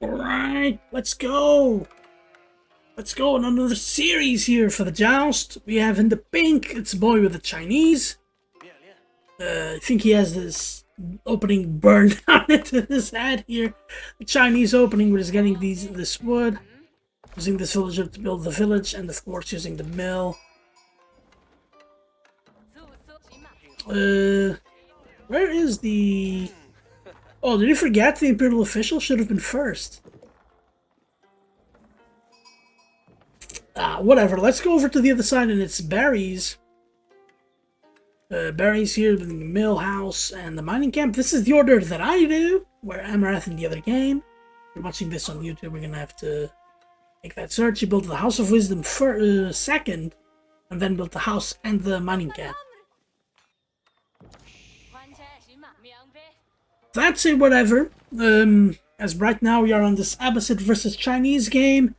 Alright, let's go! Let's go on another series here for the joust. We have in the pink, it's a boy with the Chinese. I think he has this opening burned down into his head here. The Chinese opening, which is getting this wood. Using this villager to build the village, and of course using the mill. Where is the... Oh, did you forget the Imperial official should have been first? Whatever, let's go over to the other side and it's BOIs. BOIs here, the mill house and the mining camp. This is the order that I do, where Amerath in the other game. If you're watching this on YouTube, we're gonna have to make that search. You built the House of Wisdom second, and then built the house and the mining camp. That's it, whatever. As right now we are on this Abbasid versus Chinese game.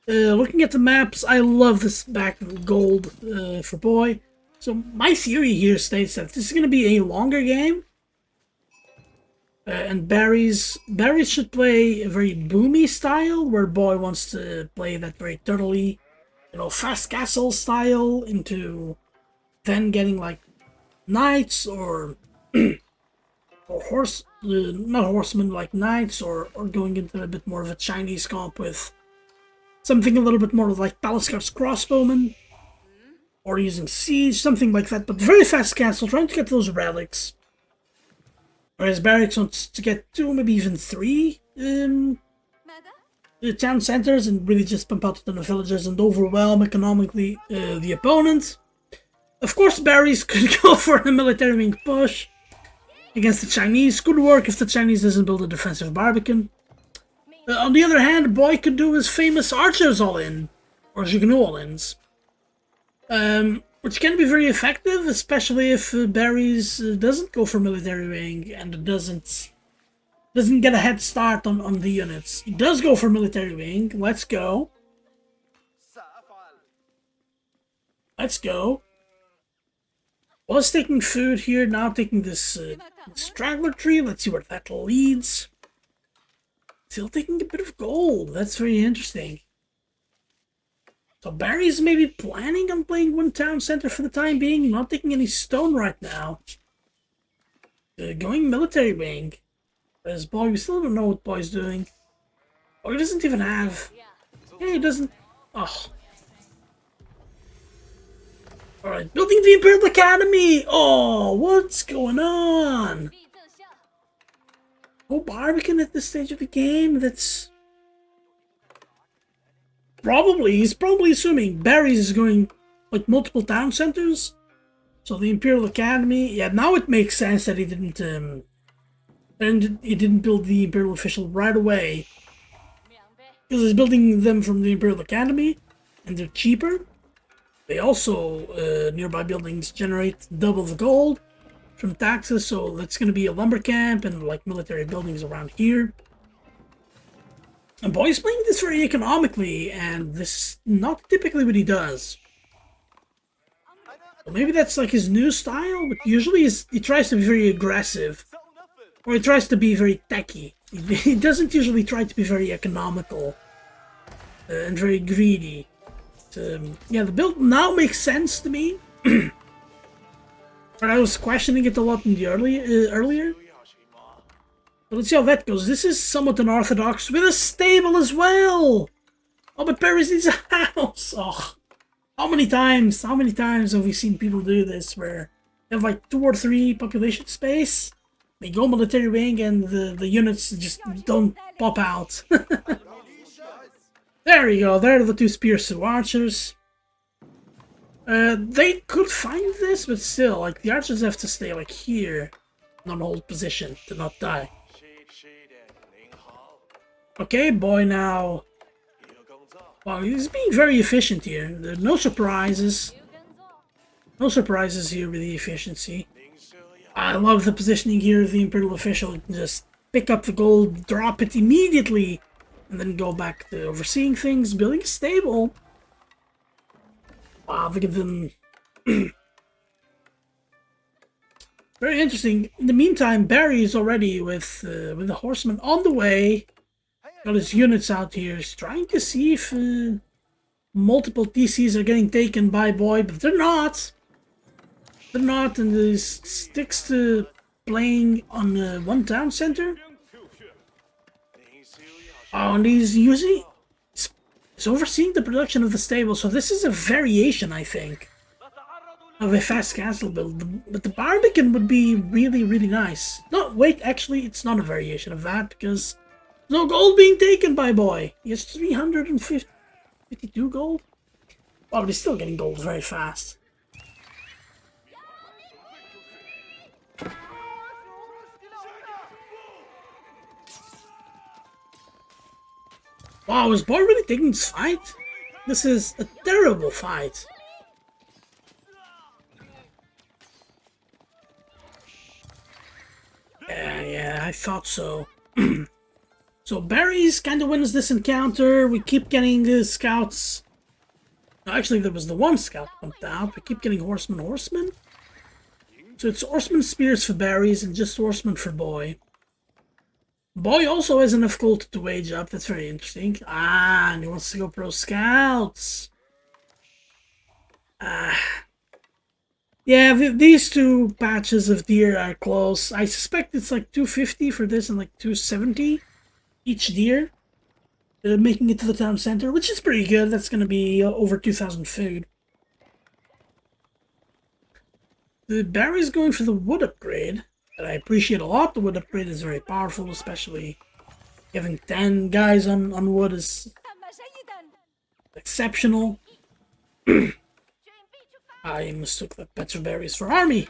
Looking at the maps, I love this back of gold for boy. So my theory here states that this is going to be a longer game. And BOIs should play a very boomy style, where boy wants to play that very turtley, fast castle style into then getting like knights or or not horsemen, like knights, or going into a bit more of a Chinese comp with something a little bit more like Taliscar's crossbowmen, or using siege, something like that, but very fast castle, trying to get those relics. Whereas Barracks wants to get 2, maybe even 3 town centers and really just pump out the villagers and overwhelm economically the opponent. Of course, BOIs could go for a military wing push against the Chinese. Could work if the Chinese doesn't build a defensive barbican. On the other hand, boy could do his famous archers all-in, or Jugnu all-ins, which can be very effective, especially if BOIs doesn't go for military wing and doesn't get a head start on the units. He does go for military wing. Let's go. Let's go. Was taking food here, now taking this straggler tree. Let's see where that leads. Still taking a bit of gold. That's very interesting. So BOIs may be planning on playing one town center for the time being, not taking any stone right now. Going military wing. As boy, we still don't know what boy's doing. Oh, he doesn't even have... Yeah, he doesn't... Oh. Alright, building the Imperial Academy! Oh, what's going on? Oh, Barbican at this stage of the game? That's... He's probably assuming BOIs is going like multiple town centers. So the Imperial Academy, yeah, now it makes sense that he didn't build the Imperial official right away. Because he's building them from the Imperial Academy, and they're cheaper. They also, nearby buildings generate double the gold from taxes, so that's going to be a lumber camp and like military buildings around here. And boy's playing this very economically, and this is not typically what he does. So maybe that's like his new style, but usually he tries to be very aggressive. Or he tries to be very techy. He doesn't usually try to be very economical and very greedy. Yeah, the build now makes sense to me. But I was questioning it a lot in the earlier. But let's see how that goes. This is somewhat unorthodox with a stable as well. Oh, but Paris needs a house. Oh, how many times have we seen people do this where they have like 2 or 3 population space? They go military wing and the units just don't pop out. There we go. There are the 2 spears to archers. They could find this, but still, like, the archers have to stay like here, on hold position to not die. Okay, boy, now. Wow, he's being very efficient here. There are no surprises. No surprises here with the efficiency. I love the positioning here of the Imperial official. You can just pick up the gold, drop it immediately, and then go back to overseeing things, building a stable. Wow, look at them. Very interesting. In the meantime, Barry is already with the horsemen on the way. got his units out here. He's trying to see if multiple TCs are getting taken by Boy, but they're not. They're not, and he sticks to playing on one town center. Oh, and he's overseeing the production of the stable, so this is a variation, I think, of a fast castle build. But the Barbican would be really, really nice. No, wait, actually, it's not a variation of that, because no gold being taken by Boy. He has 352 gold. Well, he's still getting gold very fast. Wow, is Boy really taking this fight? This is a terrible fight. Yeah, I thought so. So B3arries kind of wins this encounter. We keep getting the scouts. No, actually, there was the one scout pumped out. We keep getting horsemen. So it's horseman spears for B3arries and just horsemen for Boy. Boy also has enough gold to wage up. That's very interesting. Ah, and he wants to go pro scouts. Yeah, these two patches of deer are close. I suspect it's like 250 for this and like 270 each deer. Making it to the town center, which is pretty good. That's going to be over 2,000 food. The B3arries going for the wood upgrade. That I appreciate a lot. The wood upgrade is very powerful, especially having 10 guys on wood is exceptional. I mistook the B3arries for army.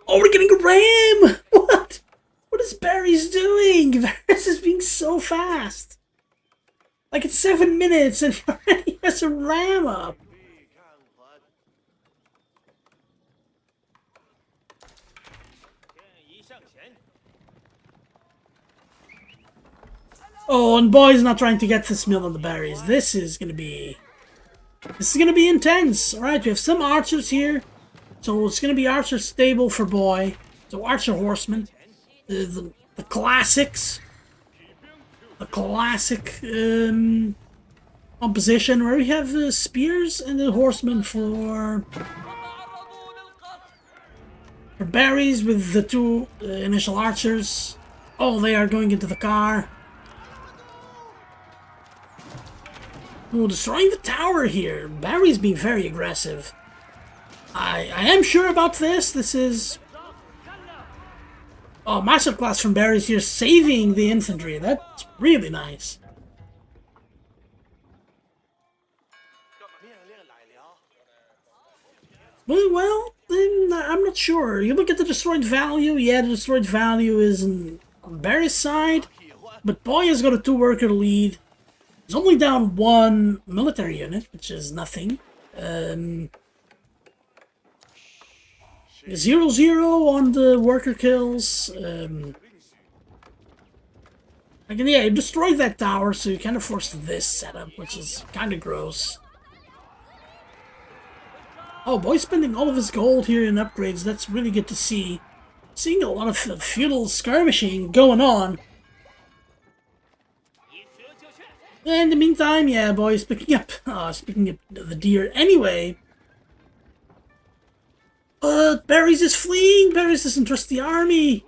Oh, we're getting a ram! What? What is B3arries doing? B3arries is being so fast. Like it's 7 minutes and he already has a ram up. Oh, and Boy's not trying to get this mill on the B3arries. This is gonna be intense. Alright, we have some archers here. So it's gonna be archer stable for Boy. So archer horsemen. The classics. The classic composition where we have the spears and the horsemen for B3arries with the two initial archers. Oh, they are going into the car. Oh, destroying the tower here. B3arries being very aggressive. I am sure about this. This is... Oh, masterclass from B3arries here, saving the infantry. That's really nice. Well, I'm not sure. You look at the destroyed value. Yeah, the destroyed value is on B3arries' side. But Boy has got a 2-worker lead. He's only down 1 military unit, which is nothing. 0-0 on the worker kills. Again, yeah, you destroyed that tower, so you kind of forced this setup, which is kind of gross. Oh, Boy's spending all of his gold here in upgrades. That's really good to see. Seeing a lot of feudal skirmishing going on. In the meantime, yeah, Boy's picking up the deer anyway. But B3arries is fleeing. B3arries doesn't trust the army.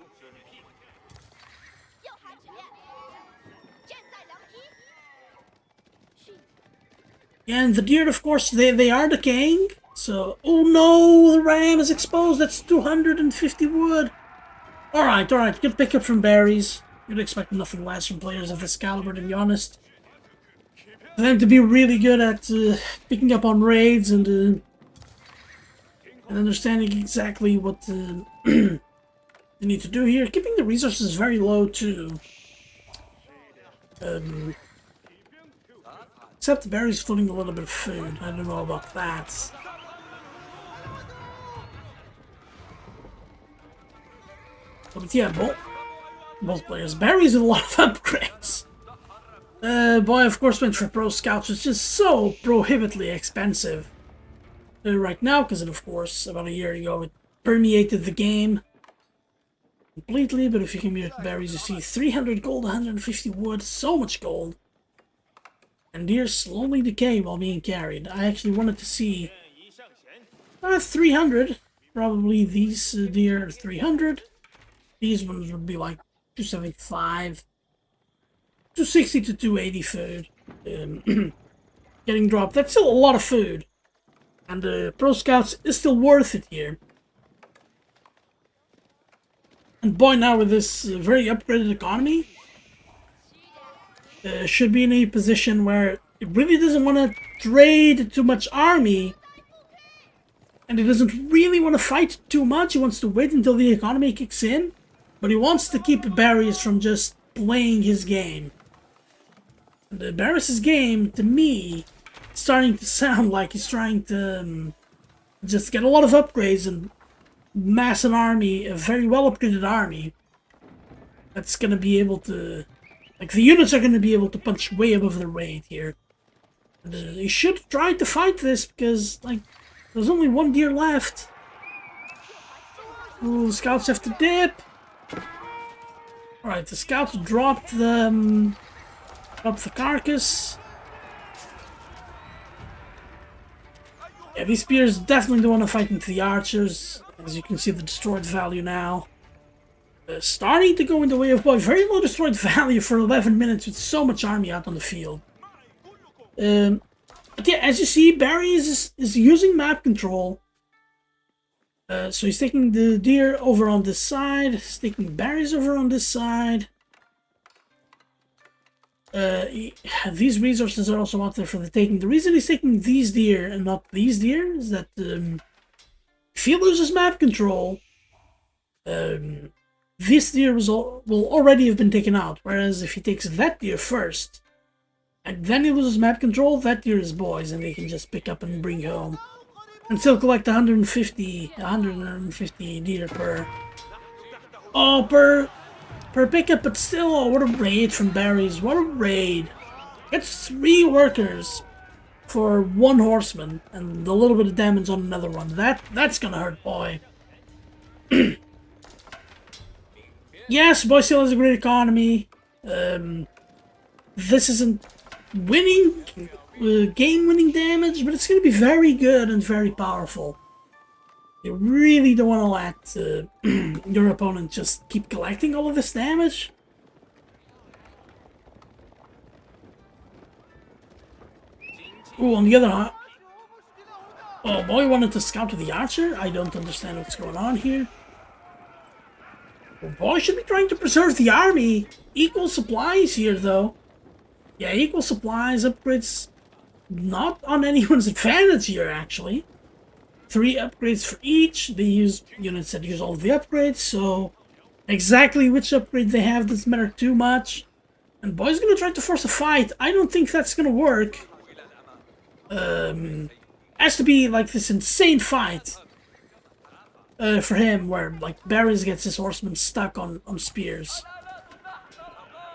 And the deer, of course, they are decaying. So, oh no, the ram is exposed. That's 250 wood. Alright, good pickup from B3arries. You'd expect nothing less from players of this caliber, to be honest. For them to be really good at picking up on raids and understanding exactly what they need to do here. Keeping the resources very low, too. Except the B3arries floating a little bit of food. I don't know about that. But yeah, both players. B3arries with a lot of upgrades. Boy, of course, went for Pro Scouts, which is so prohibitively expensive right now, because of course, about a year ago, it permeated the game. completely, but if you come here to berries, you see 300 gold, 150 wood, so much gold. And deer slowly decay while being carried. I actually wanted to see 300. Probably these deer are 300. These ones would be like 275. 260 to 280 food. Getting dropped. That's still a lot of food. And the Pro Scouts is still worth it here. And boy, now with this very upgraded economy, should be in a position where it really doesn't want to trade too much army. And he doesn't really want to fight too much. He wants to wait until the economy kicks in. But he wants to keep Barrios from just playing his game. And Barrios' game, to me, is starting to sound like he's trying to just get a lot of upgrades and mass an army, a very well upgraded army. That's going to be able to... Like, the units are going to be able to punch way above their weight here. And, he should try to fight this because, like, there's only one deer left. Ooh, the scouts have to dip. Alright, the scouts dropped the carcass. Yeah, these spears definitely don't want to fight into the archers. As you can see, the destroyed value now. Starting to go in the way of boy. Very low destroyed value for 11 minutes with so much army out on the field. But yeah, as you see, Barry is using map control. So he's taking the deer over on this side. He's taking berries over on this side. These resources are also out there for the taking. The reason he's taking these deer and not these deer is that if he loses map control, this deer will already have been taken out. Whereas if he takes that deer first, and then he loses map control, that deer is boys, and they can just pick up and bring home. And still collect 150 deer per... Oh, per pickup, but still, oh, what a raid from Barry's. What a raid. It's 3 workers for 1 horseman, and a little bit of damage on another one. That's gonna hurt, boy. Yes, boy still has a great economy. This isn't winning... game-winning damage, but it's going to be very good and very powerful. You really don't want to let your opponent just keep collecting all of this damage. Ooh, on the other hand... Oh, boy wanted to scout to the archer? I don't understand what's going on here. Well, boy should be trying to preserve the army. Equal supplies here, though. Yeah, equal supplies, upgrades... Not on anyone's advantage here, actually. 3 upgrades for each. They use units that use all the upgrades, so exactly which upgrade they have doesn't matter too much. And boy's gonna try to force a fight. I don't think that's gonna work. Has to be like this insane fight for him, where like Barry's gets his horsemen stuck on spears.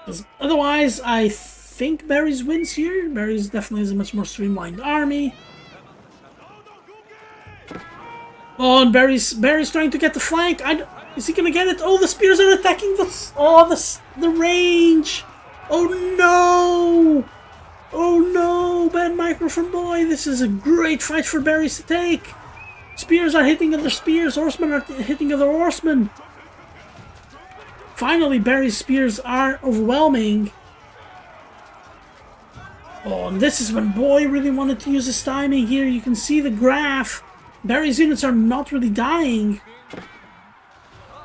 Because otherwise, I think Barry's wins here. Barry's definitely has a much more streamlined army. Oh, and Barry's trying to get the flank. Is he gonna get it? Oh, the spears are attacking the range. Oh no! Oh no! Bad micro from boy. This is a great fight for Barry's to take. Spears are hitting other spears. Horsemen are hitting other horsemen. Finally, Barry's spears are overwhelming. Oh, and this is when boy really wanted to use his timing here. You can see the graph. Barry's units are not really dying.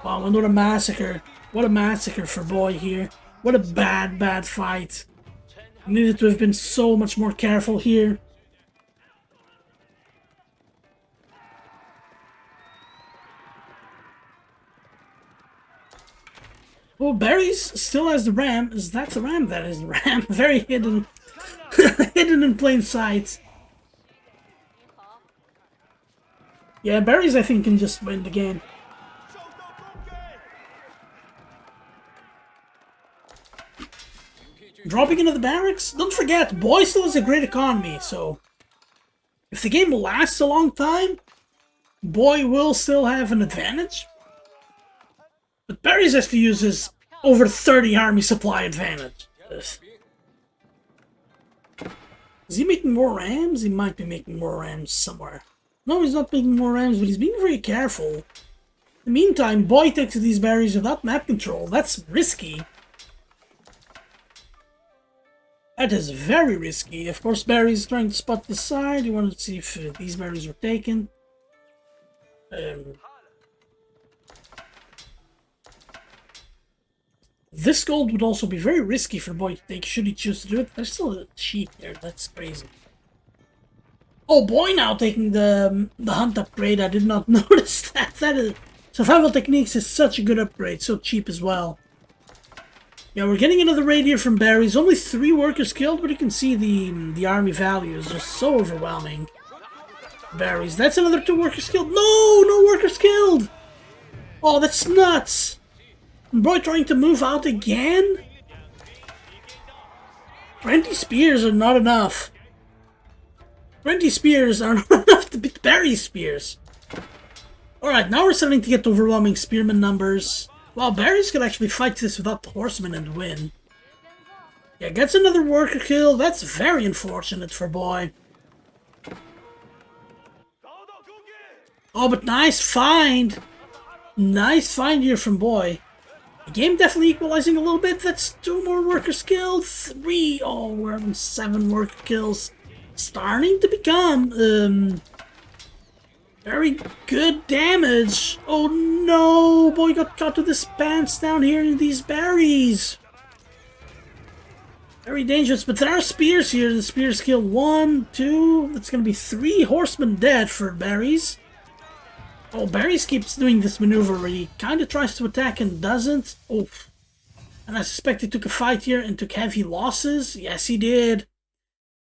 Wow, and what a massacre. What a massacre for boy here. What a bad fight. Needed to have been so much more careful here. Oh, Barry's still has the ram. Is that the ram? That is the ram. Very hidden. Hidden in plain sight. Yeah, Barry's, I think, can just win the game. Dropping into the barracks? Don't forget, boy still has a great economy, so... If the game lasts a long time, boy will still have an advantage. But Barry's has to use his over 30 army supply advantage. Is he making more rams? He might be making more rams somewhere. No, he's not making more rams, but he's being very careful. In the meantime, Boy takes these berries without map control. That's risky. That is very risky. Of course, Barry's trying to spot the side. He wanted to see if these berries were taken. This gold would also be very risky for Boy to take, should he choose to do it. There's still a sheep there. That's crazy. Oh, Boy now taking the hunt upgrade. I did not notice that. That is, survival techniques is such a good upgrade. So cheap as well. Yeah, we're getting another raid here from Barry's. Only 3 workers killed, but you can see the army value is just so overwhelming. Barry's. That's another 2 workers killed. No! No workers killed! Oh, that's nuts! Boy trying to move out again? 20 spears are not enough. 20 spears are not enough to beat Barry's spears. Alright, now we're starting to get overwhelming spearman numbers. Well, Barry's could actually fight this without the horsemen and win. Yeah, gets another worker kill. That's very unfortunate for Boy. Oh, but nice find. Nice find here from Boy. The game definitely equalizing a little bit. That's 2 more workers killed. 3. Oh, we're having 7 worker kills. Starting to become very good damage. Oh no, Boy got caught with his pants down here in these berries. Very dangerous, but there are spears here. The spears kill 1, 2. That's gonna be 3 horsemen dead for Barry's. Oh, Barry's keeps doing this maneuver where he kind of tries to attack and doesn't. Oh, and I suspect he took a fight here and took heavy losses. Yes, he did.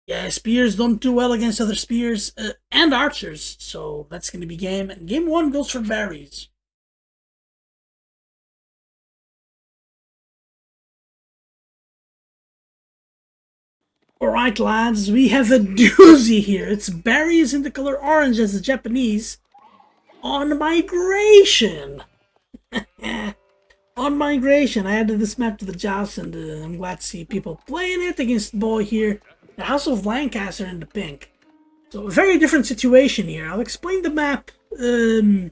Yeah, spears don't do well against other spears and archers, so that's going to be game. And game 1 goes for Barry's. Alright, lads, we have a doozy here. It's Barry's in the color orange as the Japanese. On migration! On migration, I added this map to the joust, and I'm glad to see people playing it against Boy here. The House of Lancaster in the pink. So a very different situation here. I'll explain the map in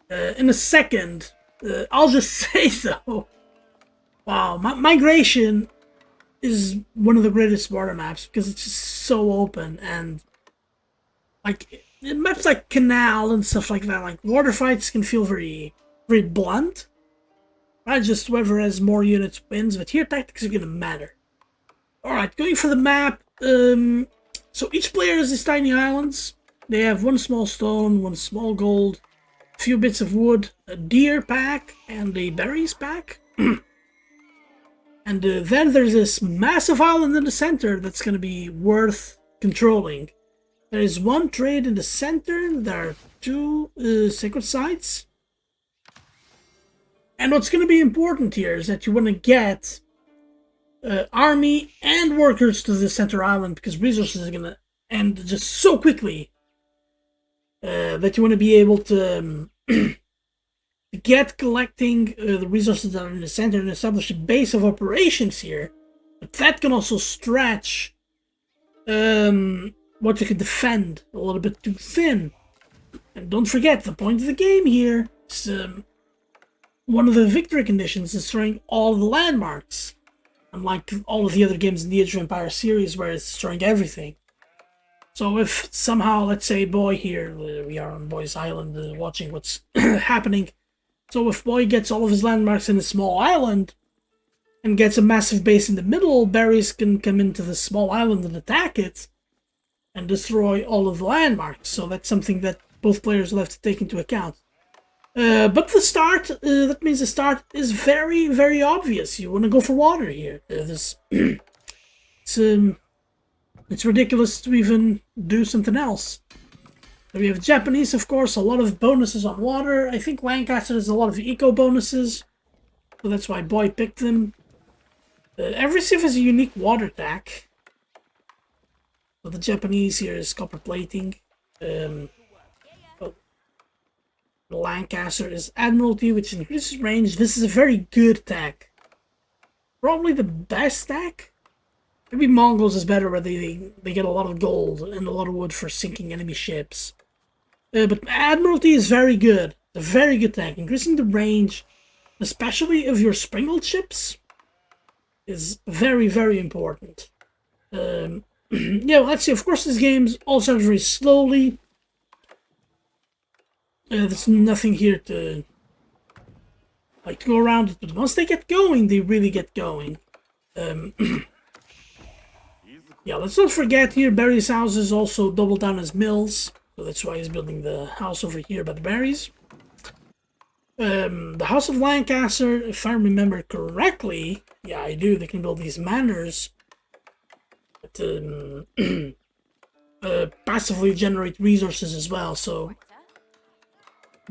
a second. I'll just say though, wow, Migration is one of the greatest water maps because it's just so open and like maps like Canal and stuff like that. Like water fights can feel very, very blunt. Right, just whoever has more units wins. But here tactics are gonna matter. Alright, going for the map. So each player has these tiny islands. They have 1 small stone, 1 small gold, a few bits of wood, a deer pack, and a berries pack. And then there's this massive island in the center that's going to be worth controlling. There is 1 trade in the center. There are 2 sacred sites. And what's going to be important here is that you want to get army and workers to the center island because resources are going to end just so quickly that you want to be able to get collecting the resources that are in the center and establish a base of operations here. But that can also stretch what you can defend a little bit too thin. And don't forget, the point of the game here is one of the victory conditions is destroying all the landmarks. Unlike all of the other games in the Age of Empire series where it's destroying everything. So if somehow, let's say Boy here, we are on Boy's island watching what's happening. So if Boy gets all of his landmarks in a small island and gets a massive base in the middle, Barry's can come into the small island and attack it and destroy all of the landmarks. So that's something that both players will have to take into account. But the start, that means the start is very, very obvious. You want to go for water here. It's ridiculous to even do something else. We have Japanese, of course, a lot of bonuses on water. I think Lancaster has a lot of eco bonuses, so that's why Boy picked them. Every civ has a unique water attack. So the Japanese here is copper plating. The Lancaster is Admiralty, which increases range. This is a very good tech. Probably the best tech. Maybe Mongols is better, where they get a lot of gold and a lot of wood for sinking enemy ships. But Admiralty is very good. A very good tech. Increasing the range, especially of your springled ships, is very, very important. Yeah, let's see. Of course, this game also starts very slowly. There's nothing here to go around it, but once they get going, they really get going. Yeah, let's not forget here, Barry's house is also doubled down as mills, so that's why he's building the house over here by the Barrys. The House of Lancaster, if I remember correctly, yeah, I do. They can build these manors that passively generate resources as well. So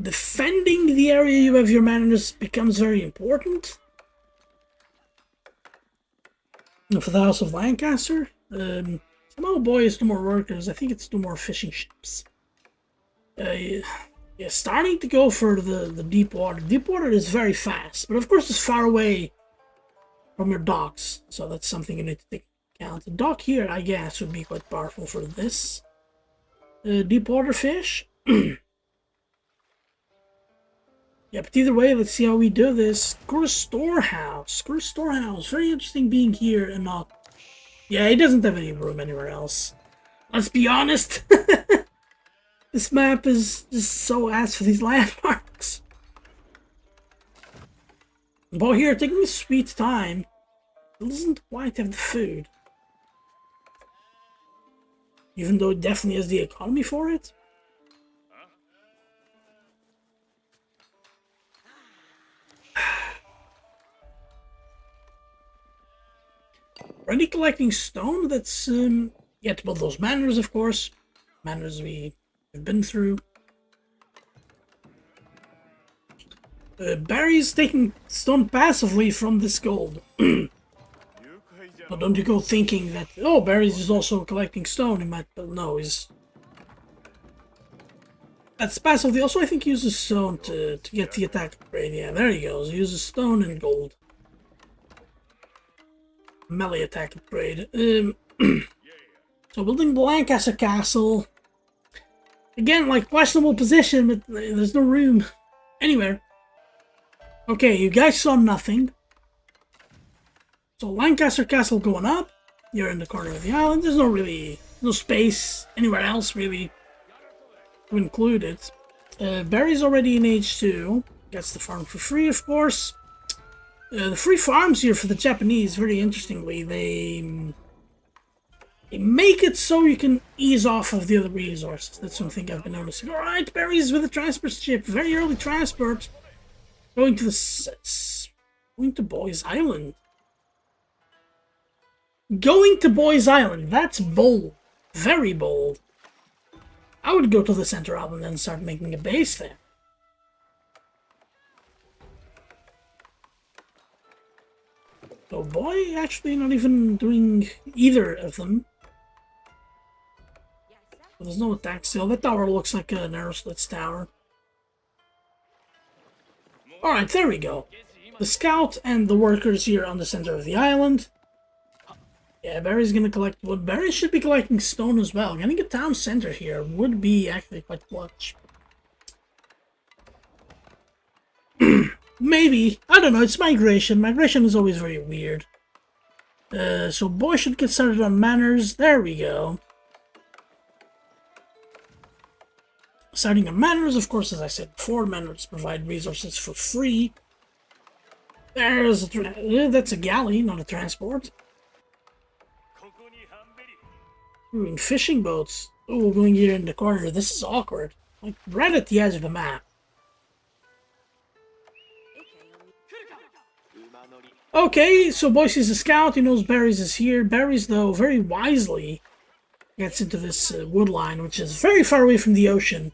defending the area you have your manors becomes very important. And for the House of Lancaster, somehow BOI is 2 more workers. I think it's 2 more fishing ships. Yeah, starting to go for the deep water. Deep water is very fast, but of course it's far away from your docks, so that's something you need to take into account. The dock here, I guess, would be quite powerful for this. Deep water fish. Yeah, but either way, let's see how we do this. Curse Storehouse. Curse Storehouse. Very interesting being here and not... Yeah, it doesn't have any room anywhere else. Let's be honest. This map is just so ass for these landmarks. But here, taking a sweet time. It doesn't quite have the food. Even though it definitely has the economy for it. Already collecting stone, that's, yeah, to build those manors, of course. Manors we've been through. Barry's taking stone passively from this gold. So don't you go thinking that, oh, Barry's is also collecting stone. He might, no, he's... That's passively. Also, I think he uses stone to get the attack upgrade. Yeah, there he goes. He uses stone and gold. Melee attack upgrade. So building the Lancaster Castle. Again, like, questionable position, but there's no room anywhere. Okay, you guys saw nothing. So Lancaster Castle going up. You're in the corner of the island. There's no space anywhere else really to include it. Barry's already in age 2. Gets the farm for free, of course. The free farms here for the Japanese, very interestingly, they make it so you can ease off of the other resources. That's something I've been noticing. Alright, Barry's with a transport ship. Very early transport. Going to BOI's Island. Going to BOI's Island. That's bold. Very bold. I would go to the center island and start making a base there. So BOI actually not even doing either of them. There's no attack still. That tower looks like an arrow slits tower. Alright, there we go. The scout and the workers here on the center of the island. Yeah, Barry's gonna collect wood. Barry should be collecting stone as well. Getting a town center here would be actually quite clutch. Maybe. I don't know, it's migration. Migration is always very weird. So BOI should get started on manors. There we go. Starting on manors, of course, as I said before, manors provide resources for free. There's a that's a galley, not a transport. Ooh, and fishing boats. Oh, going here in the corner. This is awkward. Like, right at the edge of the map. Okay, so BOI sees a scout. He knows Barry's is here. Barry's, though, very wisely gets into this wood line, which is very far away from the ocean.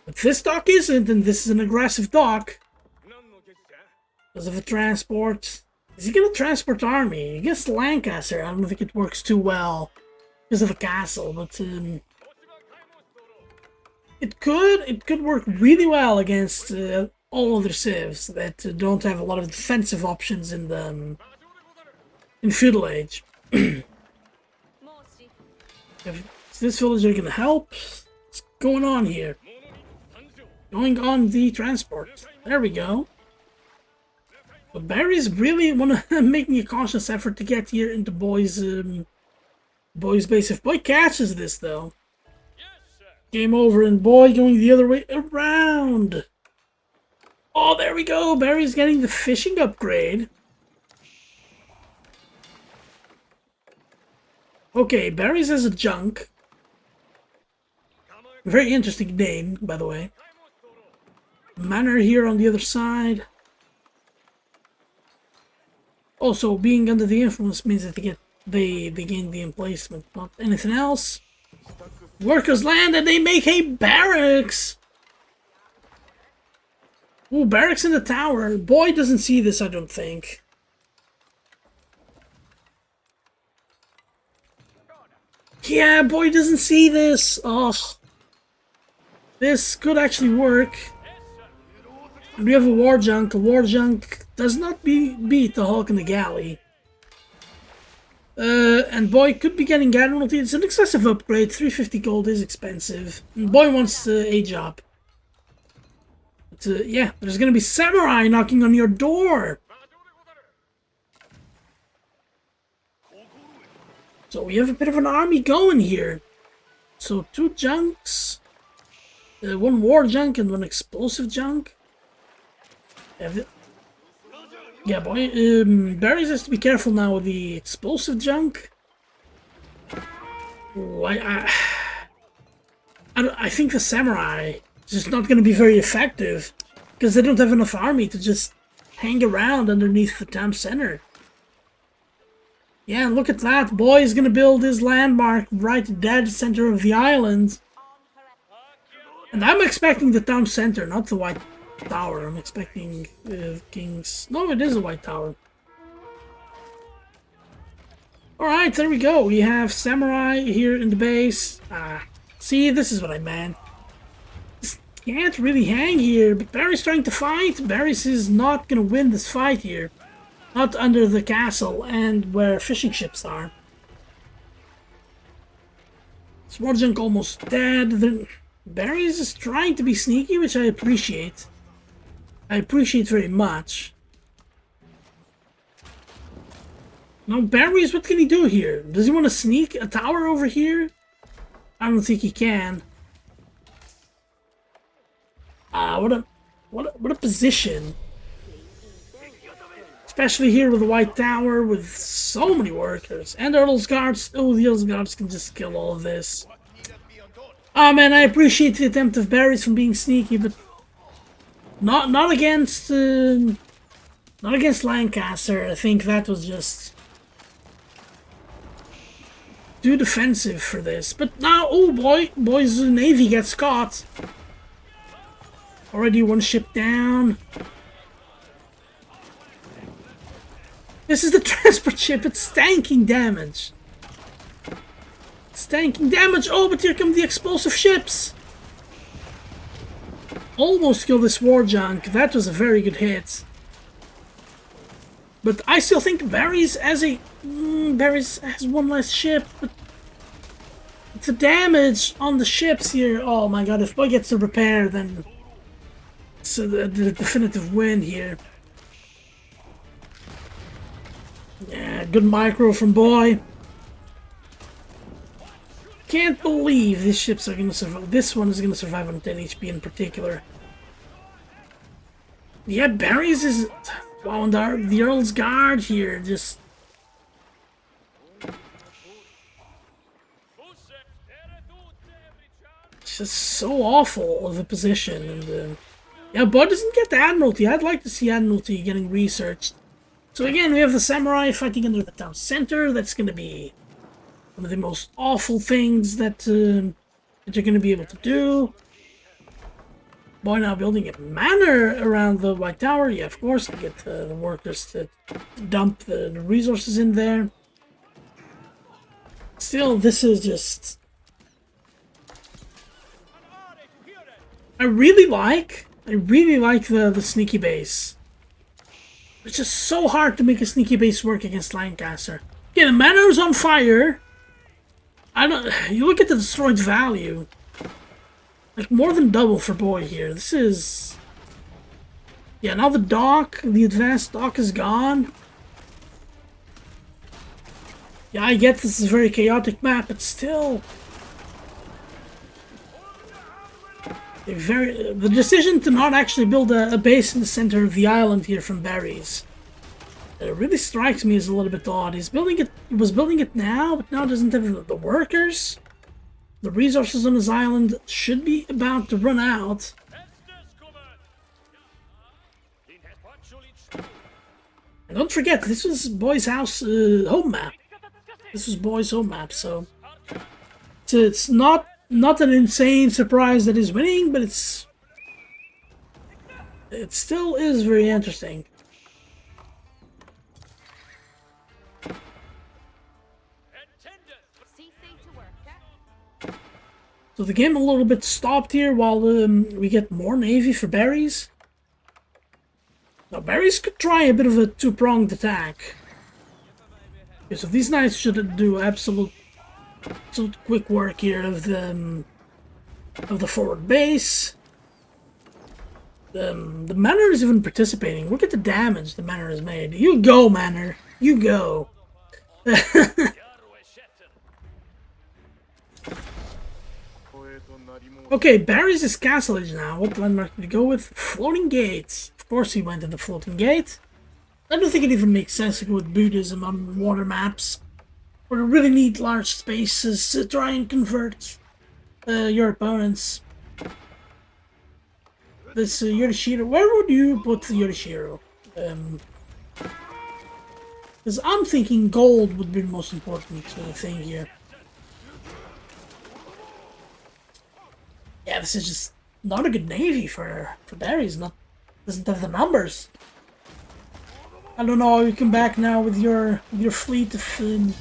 But this dock isn't, and this is an aggressive dock. Because of a transport. Is he gonna transport army? I guess Lancaster, I don't think it works too well because of the castle, but it could work really well against all other civs that don't have a lot of defensive options in the in feudal age. If this villager gonna help, what's going on here? Going on the transport. There we go. But Barry's really making a cautious effort to get here into Boy's base. If Boy catches this though, game over, and Boy going the other way around. Oh, there we go. Barry's getting the fishing upgrade. Okay, Barry's has a junk. Very interesting name, by the way. Manor here on the other side. Also, being under the influence means that they gain the emplacement, not anything else. Workers land and they make a barracks. Ooh, barracks in the tower. Boy doesn't see this, I don't think. Yeah, Boy doesn't see this. Oh, this could actually work. And we have a war junk. A war junk does not beat the Hulk in the galley. And Boy could be getting Admiralty. It's an excessive upgrade. 350 gold is expensive. And Boy wants to age up. But, yeah, there's gonna be samurai knocking on your door. So we have a bit of an army going here. So 2 junks. 1 war junk and 1 explosive junk. Yeah, Boy. Barry's has to be careful now with the explosive junk. Oh, I think the samurai is just not going to be very effective because they don't have enough army to just hang around underneath the town center. Yeah, look at that. Boy is going to build his landmark right dead center of the island. And I'm expecting the town center, not the white tower. I'm expecting King's... No, it is a white tower. Alright, there we go. We have samurai here in the base. See, this is what I meant. This can't really hang here, but Barry's trying to fight. Barry's is not going to win this fight here. Not under the castle and where fishing ships are. Swarjunk almost dead. Barry's is trying to be sneaky, which I appreciate. I appreciate very much. Now Barry's, what can he do here? Does he want to sneak a tower over here? I don't think he can. What a position. Especially here with the white tower with so many workers. And Earl's guards. Oh, the Earl's guards can just kill all of this. Ah, man, I appreciate the attempt of Barry's from being sneaky, but not against Lancaster. I think that was just too defensive for this. But now, oh boy, Boy's navy gets caught. Already 1 ship down. This is the transport ship. It's tanking damage. It's tanking damage. Oh, but here come the explosive ships. Almost killed this war junk. That was a very good hit. But I still think Barry's has a... Barry's has 1 less ship. But the damage on the ships here... Oh my god, if Boy gets to repair, then... It's the definitive win here. Yeah, good micro from Boy. Can't believe these ships are going to survive. This one is going to survive on 10 HP in particular. Yeah, Barry's is... Wow, and the Earl's Guard here just... It's just so awful of a position. And yeah, Boy doesn't get the Admiralty. I'd like to see Admiralty getting researched. So again, we have the samurai fighting under the town center. That's going to be one of the most awful things that you're going to be able to do. Boy now building a manor around the White Tower. Yeah, of course, to get the workers to dump the resources in there. Still, this is just... I really like the sneaky base. It's just so hard to make a sneaky base work against Lancaster. Yeah, the manor's on fire. I don't. You look at the destroyed value. Like more than double for Boy here. This is. Yeah, now the dock, the advanced dock is gone. Yeah, I get this is a very chaotic map, but still. The decision to not actually build a base in the center of the island here from BOI really strikes me as a little bit odd. He was building it now, but now doesn't have the workers. The resources on his island should be about to run out. And don't forget, this was Boy's house home map. This was Boy's home map, so it's not an insane surprise that he's winning, but it still is very interesting. So the game a little bit stopped here while we get more navy for berries. Now berries could try a bit of a two-pronged attack. Okay, so these knights should do absolute quick work here of the forward base. The manor is even participating. Look at the damage the manor has made. You go, manor. You go. Okay, Barry's his castle age now. What landmark did he go with? Floating gates. Of course he went to the floating gate. I don't think it even makes sense to go with Buddhism on water maps, where you really need large spaces to try and convert your opponents. This Yorishiro, where would you put Yorishiro? Because I'm thinking gold would be the most important thing here. Yeah, this is just not a good navy for Barry's. Doesn't have the numbers. I don't know how you come back now with your fleet of fishing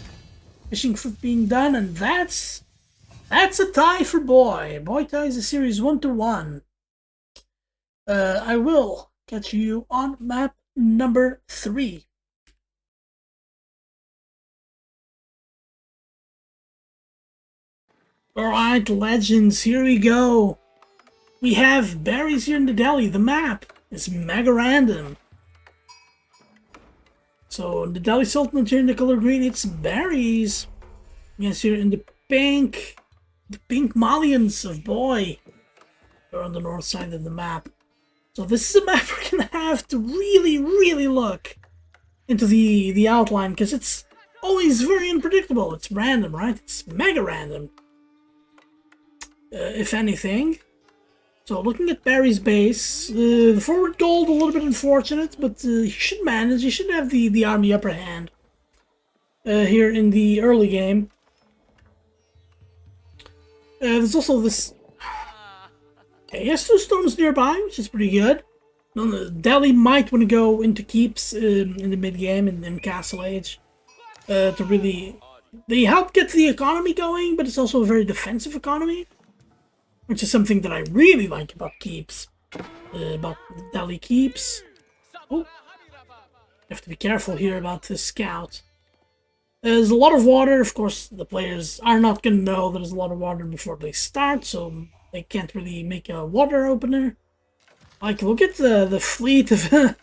fleet being done, and that's a tie for Boy. Boy ties the series 1-1. I will catch you on map number 3. Alright, legends, here we go. We have berries here in the Delhi. The map is mega random. So, the Delhi Sultanate here in the color green, it's berries. Yes, here in the pink Malians of Boy. They're on the north side of the map. So this is a map we're gonna have to really, really look into the outline, because it's always very unpredictable. It's random, right? It's mega random. If anything. So looking at Barry's base, the forward gold a little bit unfortunate, but he should manage. He should have the army upper hand here in the early game. There's also this. Okay, he has 2 storms nearby, which is pretty good. Delhi might want to go into keeps in the mid game and in Castle Age to really. They help get the economy going, but it's also a very defensive economy, which is something that I really like about keeps, about Delhi keeps. Oh, you have to be careful here about this scout. There's a lot of water. Of course, the players are not going to know there's a lot of water before they start, so they can't really make a water opener. Like, look at the fleet of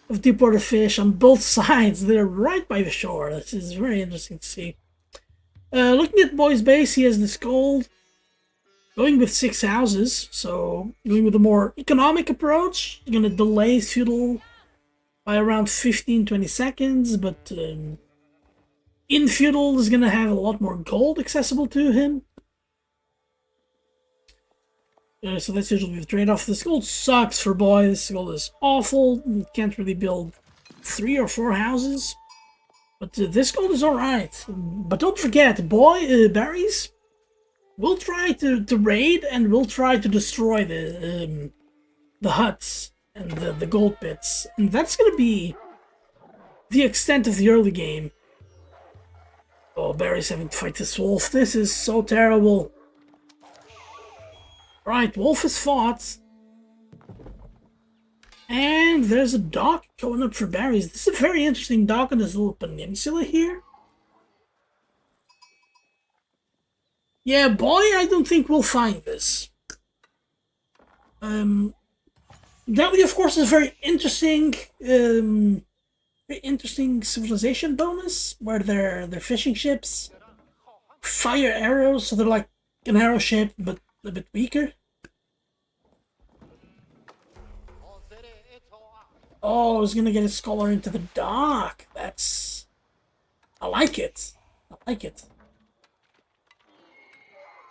of deepwater fish on both sides. They're right by the shore. This is very interesting to see. Looking at Boy's base, he has this gold. Going with 6 houses, so going with a more economic approach. You're going to delay feudal by around 15-20 seconds, but in feudal is going to have a lot more gold accessible to him. So that's usually the trade-off. This gold sucks for Boy. This gold is awful. You can't really build 3 or 4 houses. But this gold is alright. But don't forget, Boy, Barry's we'll try to raid, and we'll try to destroy the huts and the gold pits. And that's going to be the extent of the early game. Oh, Barry's having to fight this wolf. This is so terrible. Right, Wolf is fought. And there's a dock going up for berries. This is a very interesting dock on this little peninsula here. Yeah, boy, I don't think we'll find this. Delhi, of course, is very interesting civilization bonus, where they're fishing ships fire arrows, so they're like an arrow ship, but a bit weaker. Oh, I was gonna get a scholar into the dock. That's... I like it. I like it.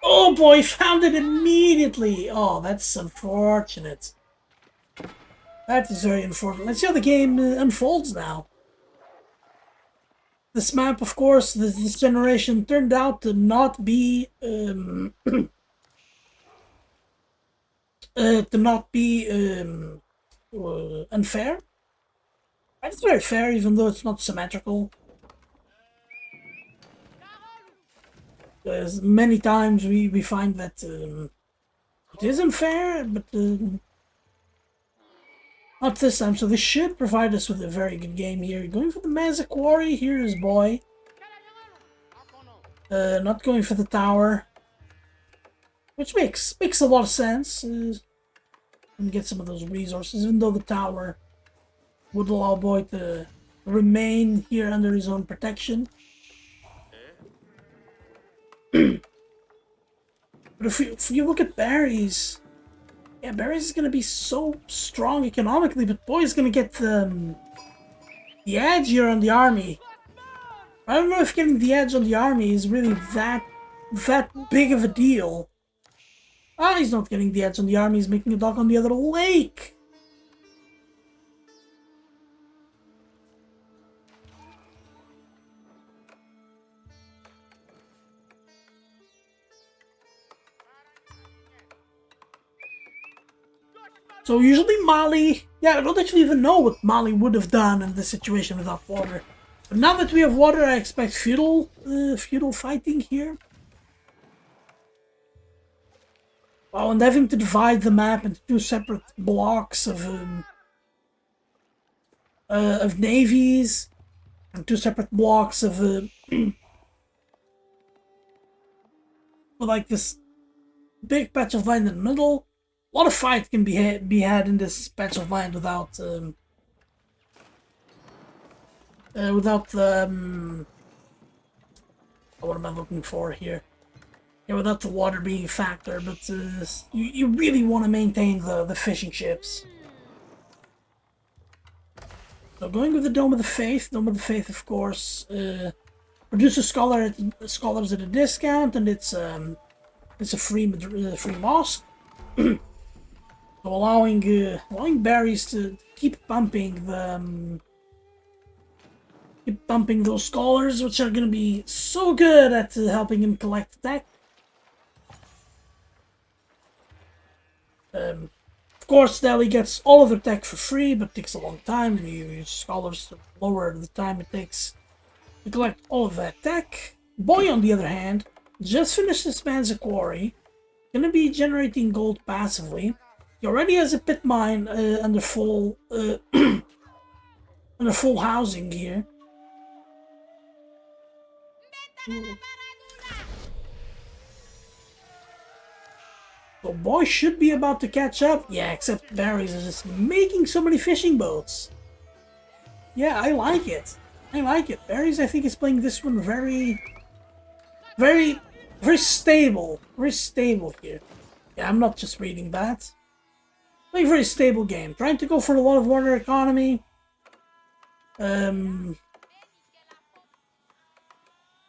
Oh boy, found it immediately! Oh, that's unfortunate. That is very unfortunate. Let's see how the game unfolds now. This map, of course, this generation turned out to not be unfair. It's very fair, even though it's not symmetrical. Many times we find that it is unfair, but not this time. So this should provide us with a very good game here. Going for the Mesa Quarry. Here is boy. Not going for the tower, which makes a lot of sense. And get some of those resources, even though the tower would allow boy to remain here under his own protection. But if you look at berries, yeah, berries is gonna be so strong economically, but boy is gonna get the edge here on the army. I don't know if getting the edge on the army is really that big of a deal. Ah, he's not getting the edge on the army, he's making a dock on the other lake. So usually Mali, yeah, I don't actually even know what Mali would have done in this situation without water. But now that we have water, I expect feudal fighting here. Wow, and having to divide the map into two separate blocks of navies, and two separate blocks of like this big patch of land in the middle. A lot of fight can be had in this patch of land without what am I looking for here? Yeah, without the water being a factor, but you really want to maintain the fishing ships. So going with the Dome of the Faith. Dome of the Faith, of course, produces scholars at a discount, and it's a free mosque. So allowing berries to keep pumping those scholars, which are going to be so good at helping him collect tech. Of course, Delhi gets all of their tech for free, but it takes a long time. You use scholars to lower the time it takes to collect all of that tech. Boy, on the other hand, just finished this Manza quarry, gonna be generating gold passively. He already has a pit mine under full under full housing here. So boy should be about to catch up. Yeah, except berries are just making so many fishing boats. Yeah, I like it. I like it. Berries, I think, is playing this one very stable. Very stable here. Yeah, I'm not just reading that. Playing a very stable game. Trying to go for a lot of water economy. Trying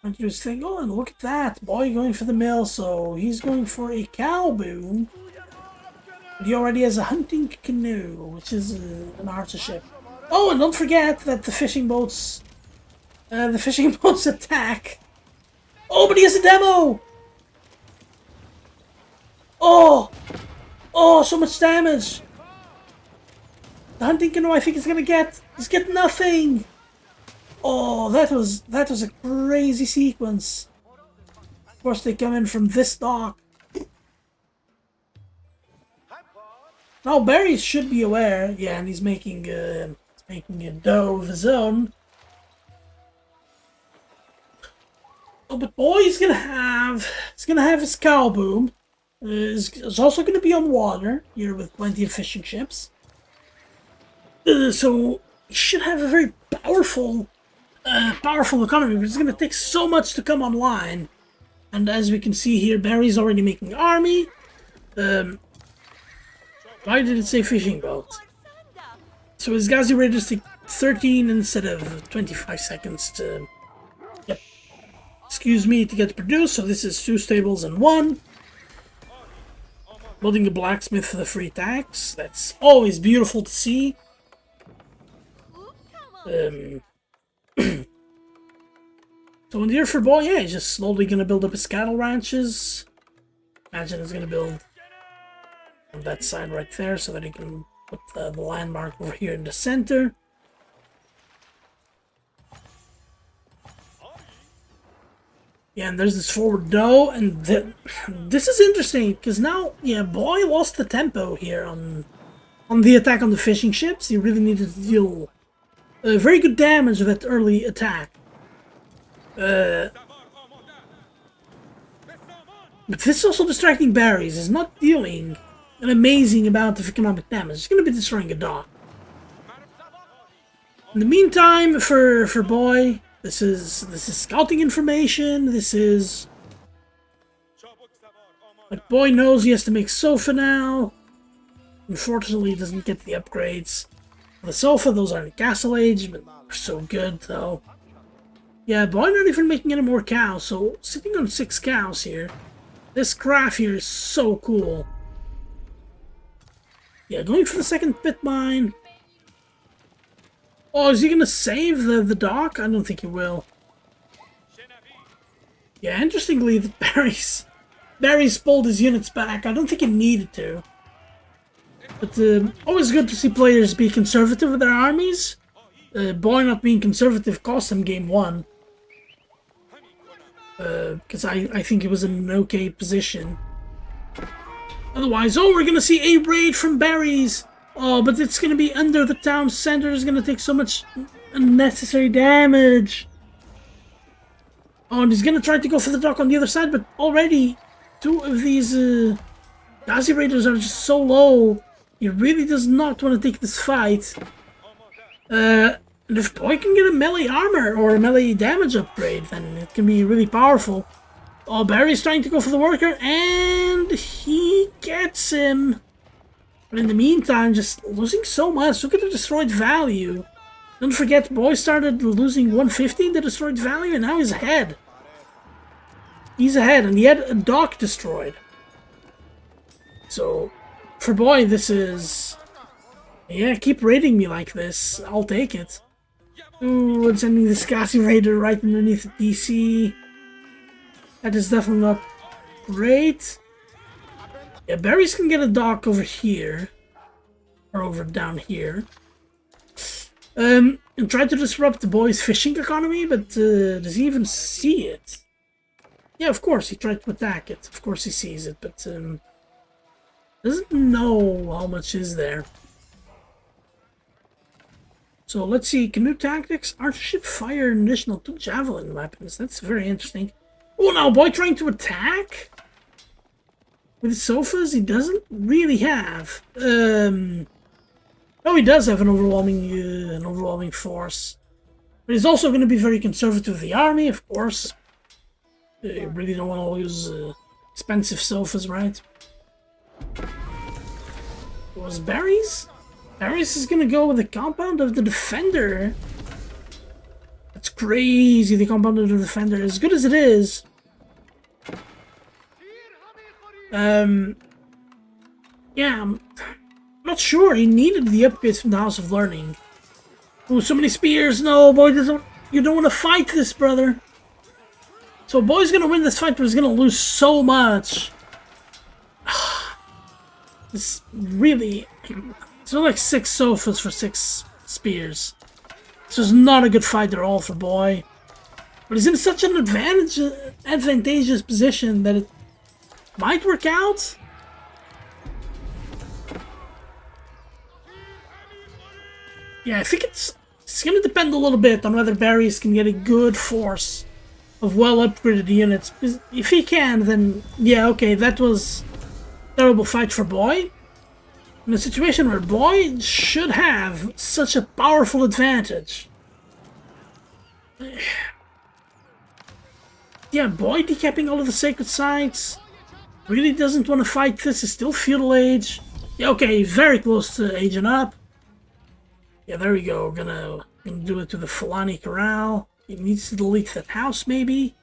to do his thing. Oh, and look at that. Boy going for the mill, so he's going for a cow boom. But he already has a hunting canoe, which is an archer ship. Oh, and don't forget that the fishing boats attack. Oh, but he has a demo! Oh! Oh, so much damage! The hunting canoe, I think, is gonna get nothing! Oh, that was a crazy sequence. Of course, they come in from this dock. Now Barry should be aware. Yeah, and he's making a dough of his own. Oh, but boy, he's gonna have his cow boom. It's also gonna be on water here with plenty of fishing ships. So he should have a very powerful economy, but it's gonna take so much to come online. And as we can see here, Barry's already making an army. Why did it say fishing boat? So his Gazi Raiders take 13 instead of 25 seconds to... Yep. Excuse me, to get produced. So this is 2 stables and 1. Building a blacksmith for the free tax. That's always beautiful to see. So in the year for boy, yeah, he's just slowly gonna build up his cattle ranches. Imagine he's gonna build on that side right there so that he can put the landmark over here in the center. Yeah, and there's this forward dough, and this is interesting because now, yeah, boy lost the tempo here on the attack on the fishing ships. He really needed to deal very good damage with that early attack. But this is also distracting Barry's. Is not dealing an amazing amount of economic damage. It's going to be destroying a dock. In the meantime, for boy, this is scouting information. This is like boy knows he has to make sofa now. Unfortunately, he doesn't get the upgrades. The sofa, those are in Castle Age, but they're so good though. Yeah, boy not even making any more cows, so sitting on 6 cows here. This craft here is so cool. Yeah, going for the second pit mine. Oh, is he gonna save the dock? I don't think he will. Yeah, interestingly, the Barry's pulled his units back. I don't think he needed to. But always good to see players be conservative with their armies. Boy not being conservative cost him game 1. Because I think he was in an okay position. Otherwise, oh, we're gonna see a raid from Barry's. Oh, but it's gonna be under the town center. It's gonna take so much unnecessary damage. Oh, and he's gonna try to go for the dock on the other side, but already 2 of these Gazi Raiders are just so low. He really does not want to take this fight. And if boy can get a melee armor or a melee damage upgrade, then it can be really powerful. Oh, Barry's trying to go for the worker, and he gets him. But in the meantime, just losing so much. Look at the destroyed value. Don't forget, boy started losing 150 in the destroyed value, and now he's ahead. He's ahead, and he had a dock destroyed. So, for boy, this is... Yeah, keep raiding me like this. I'll take it. Ooh, and sending this Gazi Raider right underneath the DC. That is definitely not great. Yeah, Barry's can get a dock over here. Or over down here. And try to disrupt the boy's fishing economy, but does he even see it? Yeah, of course, he tried to attack it. Of course he sees it, but doesn't know how much is there. So let's see, canoe tactics. Archer ship fire an additional 2 javelin weapons. That's very interesting. Oh, now boy trying to attack? With his sofas, he doesn't really have. No, he does have an overwhelming force. But he's also going to be very conservative with the army, of course. You really don't want to lose expensive sofas, right? It was Barry's? Barry's is going to go with the compound of the defender. That's crazy, the compound of the defender. As good as it is. Yeah, I'm not sure. He needed the upgrades from the House of Learning. Oh, so many spears. No, boy, you don't want to fight this, brother. So boy's gonna win this fight, but he's gonna lose so much. It's really... It's only like 6 sofas for 6 spears. This was not a good fight at all for boy. But he's in such an advantageous position that it might work out. Yeah, I think it's going to depend a little bit on whether Barry's can get a good force of well-upgraded units. If he can, then yeah, okay, that was a terrible fight for Boy. In a situation where Boy should have such a powerful advantage. Yeah, Boy decapping all of the sacred sites. Really doesn't want to fight this. Is still feudal age. Yeah, okay, very close to aging up. Yeah, there we go. Gonna do it to the Fulani Corral. He needs to delete that house, maybe.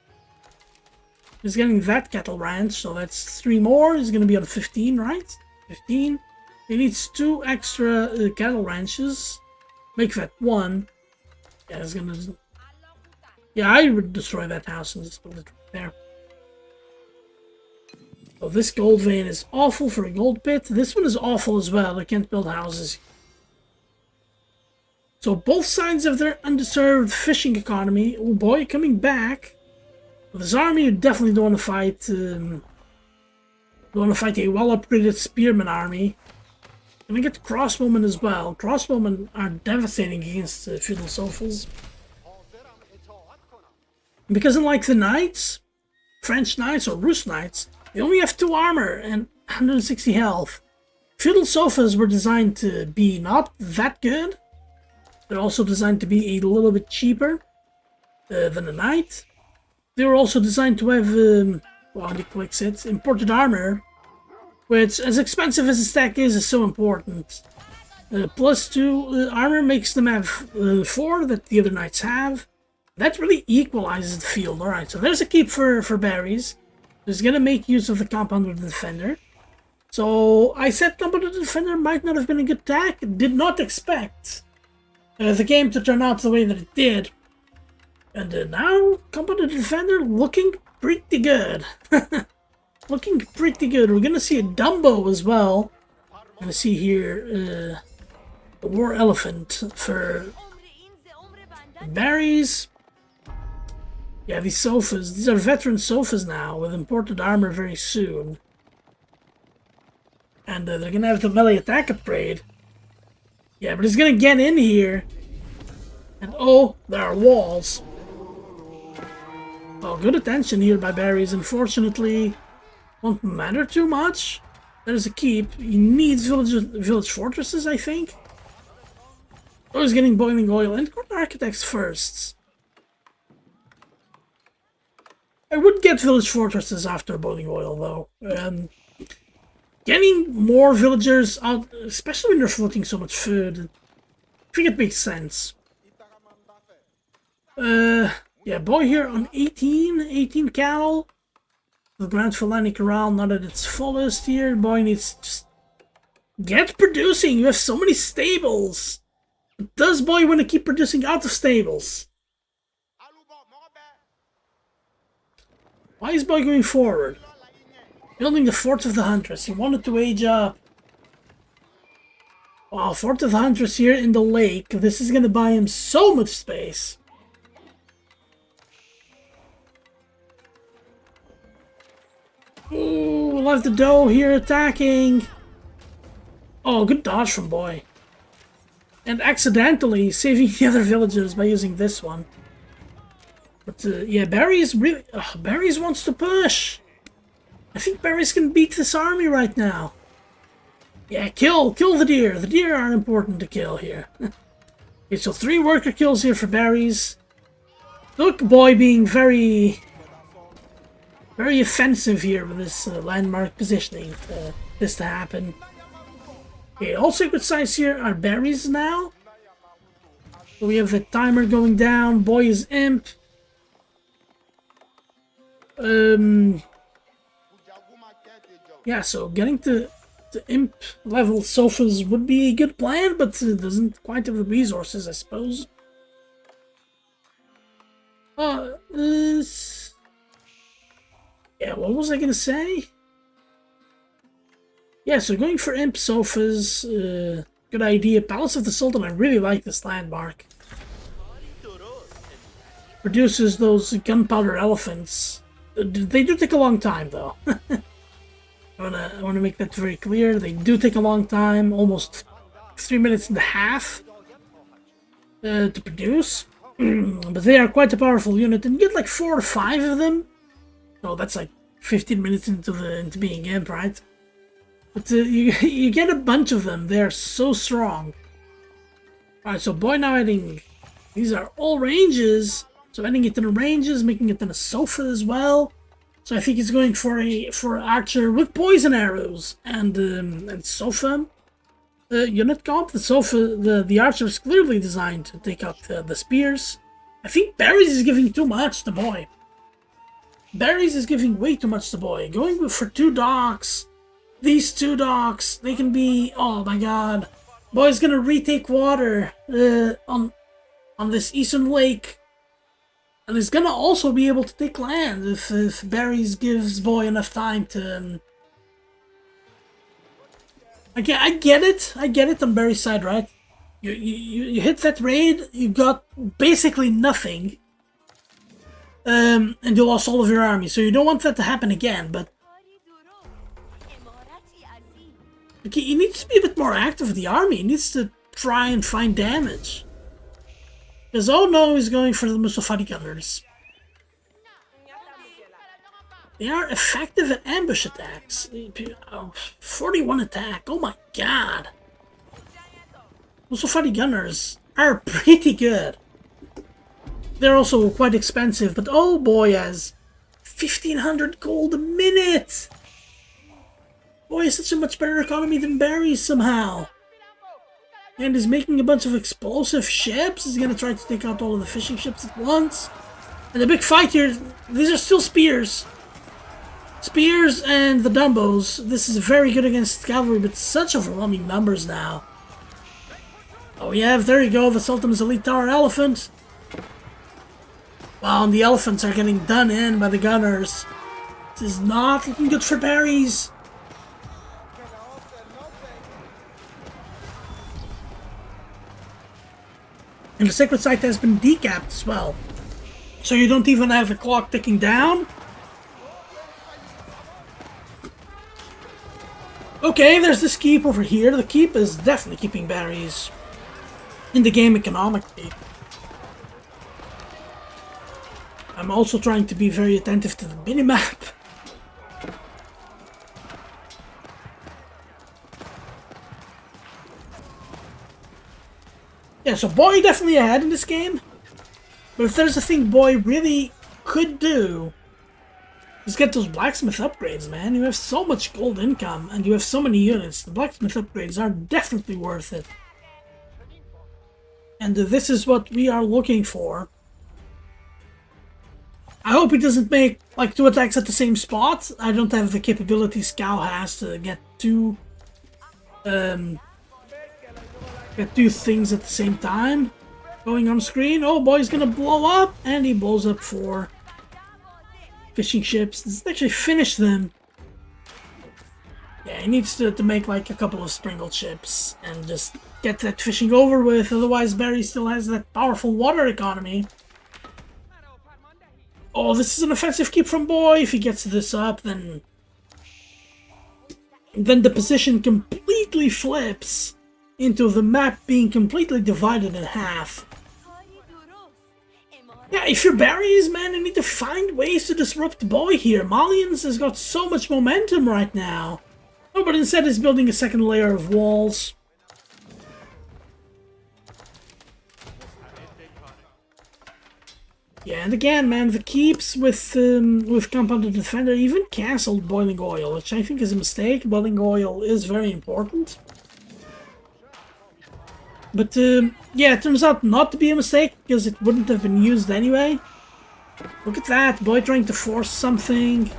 He's getting that cattle ranch, so that's 3 more. He's gonna be on 15, right? 15. He needs 2 extra cattle ranches. Make that 1. Yeah, he's gonna... Yeah, I would destroy that house and just put it right there. So this gold vein is awful for a gold pit. This one is awful as well. I can't build houses. So both sides of their undeserved fishing economy. Oh boy, coming back. With his army, you definitely don't want to fight... don't want to fight a well-upgraded spearman army. Gonna get crossbowmen as well. Crossbowmen are devastating against feudal sofas. Because unlike the knights, French knights or Rus knights, they only have 2 armor and 160 health. Feudal sofas were designed to be not that good. They're also designed to be a little bit cheaper than a knight. They were also designed to have, well, he clicks it, imported armor, which, as expensive as a stack is so important. Plus 2 armor makes them have 4 that the other knights have. That really equalizes the field. Alright, so there's a keep for berries. He's gonna make use of the compounded defender. So I said compounded defender might not have been a good attack. Did not expect the game to turn out the way that it did. And now compounded defender looking pretty good. Looking pretty good. We're gonna see a Dumbo as well. I'm gonna see here a war elephant for berries. Yeah, these sofas. These are veteran sofas now with imported armor very soon. And they're going to have the melee attack upgrade. Yeah, but he's going to get in here. And oh, there are walls. Oh, good attention here by berries. Unfortunately, won't matter too much. There's a keep. He needs village fortresses, I think. Oh, he's getting boiling oil and court architects first. I would get village fortresses after boiling oil, though. Getting more villagers out, especially when they're floating so much food, I think it makes sense. Yeah, boy here on 18 cattle. The Grand Fulani Corral, not at its fullest here. Boy needs to just get producing. You have so many stables. But does boy want to keep producing out of stables? Why is boy going forward? Building the Fort of the Huntress. He wanted to age up. Wow, Fort of the Huntress here in the lake. This is going to buy him so much space. Ooh, we'll have the doe here attacking. Oh, good dodge from boy. And accidentally saving the other villagers by using this one. But yeah, Barry's really... Barry's wants to push. I think Barry's can beat this army right now. Yeah, kill the deer. The deer are important to kill here. Okay, so 3 worker kills here for Barry's. Look, boy being very offensive here with this landmark positioning for this to happen. Okay, all sacred sites here are Barry's now. So we have the timer going down. Boy is imp. Yeah, so getting to imp level sofas would be a good plan, but it doesn't quite have the resources, I suppose. Yeah, what was I gonna say? Yeah, so going for imp sofas, good idea. Palace of the Sultan, I really like this landmark. Produces those gunpowder elephants. They do take a long time, though. I wanna make that very clear. They do take a long time, almost 3 minutes and a half. to produce. But they are quite a powerful unit, and you get like 4 or 5 of them. Oh, that's like 15 minutes into being imp, right? But you get a bunch of them. They are so strong. Alright, so boy now adding... These are all ranges. So adding it in the ranges, making it in a sofa as well. So I think he's going for archer with poison arrows and sofa unit comp. The sofa, the archer is clearly designed to take out the spears. I think B3arries is giving too much to boy. B3arries is giving way too much to boy. Going for 2 docks. These 2 docks, they can be... Oh my god. Boy's gonna retake water on this eastern lake. And he's gonna also be able to take land if B3arries gives boy enough time to... I get it on B3arries' side, right? You hit that raid, you got basically nothing. And you lost all of your army, so you don't want that to happen again, but... Okay, he needs to be a bit more active with the army. He needs to try and find damage. Because, oh no, he's going for the Musafari gunners. They are effective at ambush attacks. 41 attack, oh my god. Musafari gunners are pretty good. They're also quite expensive, but oh boy, has 1500 gold a minute. Boy, is such a much better economy than B3arries somehow. And he's making a bunch of explosive ships. He's gonna try to take out all of the fishing ships at once. And the big fight here, these are still spears. Spears and the Dumbos. This is very good against cavalry, but such overwhelming numbers now. Oh yeah, there you go, the Sultan's Elite Tower Elephant. Wow, and the elephants are getting done in by the gunners. This is not looking good for B3arries. And the sacred site has been decapped as well. So you don't even have the clock ticking down. Okay, there's this keep over here. The keep is definitely keeping B3arries in the game economically. I'm also trying to be very attentive to the minimap. Yeah, so boy definitely ahead in this game. But if there's a thing boy really could do, is get those blacksmith upgrades, man. You have so much gold income and you have so many units. The blacksmith upgrades are definitely worth it. And this is what we are looking for. I hope he doesn't make like 2 attacks at the same spot. I don't have the capabilities Cow has to get 2 things at the same time going on screen. Oh boy, he's gonna blow up, and he blows up 4 fishing ships. Let's actually finish them. Yeah, he needs to make like a couple of sprinkled ships and just get that fishing over with. Otherwise, B3arries still has that powerful water economy. Oh, this is an offensive keep from boy. If he gets this up, then the position completely flips into the map being completely divided in half. Yeah, if you're B3arries, man, you need to find ways to disrupt boy here. Malians has got so much momentum right now. Oh, but instead he's building a second layer of walls. Yeah, and again, man, the keeps with Compounded Defender even cancelled Boiling Oil, which I think is a mistake. Boiling Oil is very important. But, yeah, it turns out not to be a mistake, because it wouldn't have been used anyway. Look at that, boy trying to force something.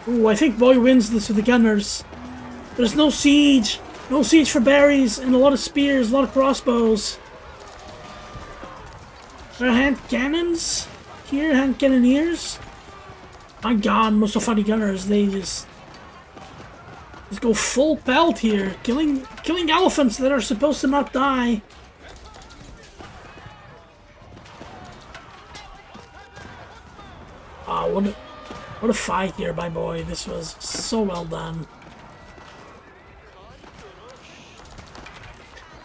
Ooh, I think boy wins this with the gunners. There's no siege. No siege for B3arries, and a lot of spears, a lot of crossbows. There are hand cannons here, hand cannoneers. My god, Musafari gunners, they just go full pelt here, killing elephants that are supposed to not die. Ah, what a fight here by boy. This was so well done.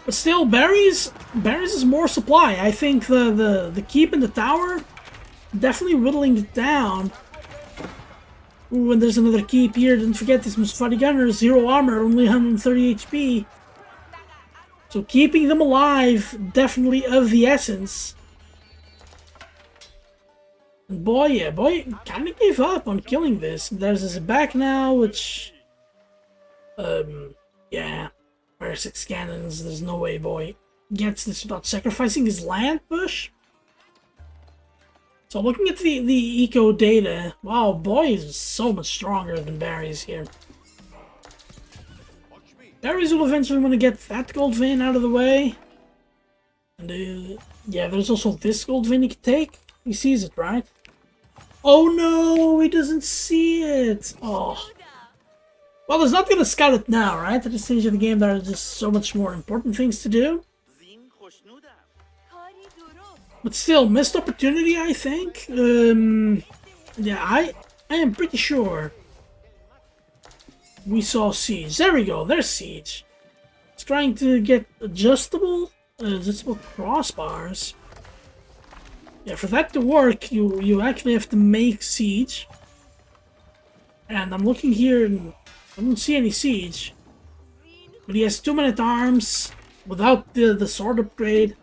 But still, berries is more supply. I think the keep in the tower definitely whittling it down. Ooh, and there's another keep here. Don't forget this Musfati Gunner, 0 armor, only 130 HP. So keeping them alive, definitely of the essence. And boy kind of gave up on killing this. There's his back now, which... yeah. Fire 6 cannons, there's no way boy gets this without sacrificing his land push. So looking at the eco data, wow, boy is so much stronger than BOI's here. BOI's will eventually want to get that gold vein out of the way. And yeah, there's also this gold vein he can take. He sees it, right? Oh no, he doesn't see it! Oh. Well, he's not gonna scout it now, right? At this stage of the game, there are just so much more important things to do. But still, missed opportunity, I think. Yeah, I am pretty sure we saw Siege. There we go, there's Siege. It's trying to get adjustable crossbars. Yeah, for that to work, you actually have to make Siege. And I'm looking here and I don't see any Siege. But he has 2 men-at-arms without the sword upgrade.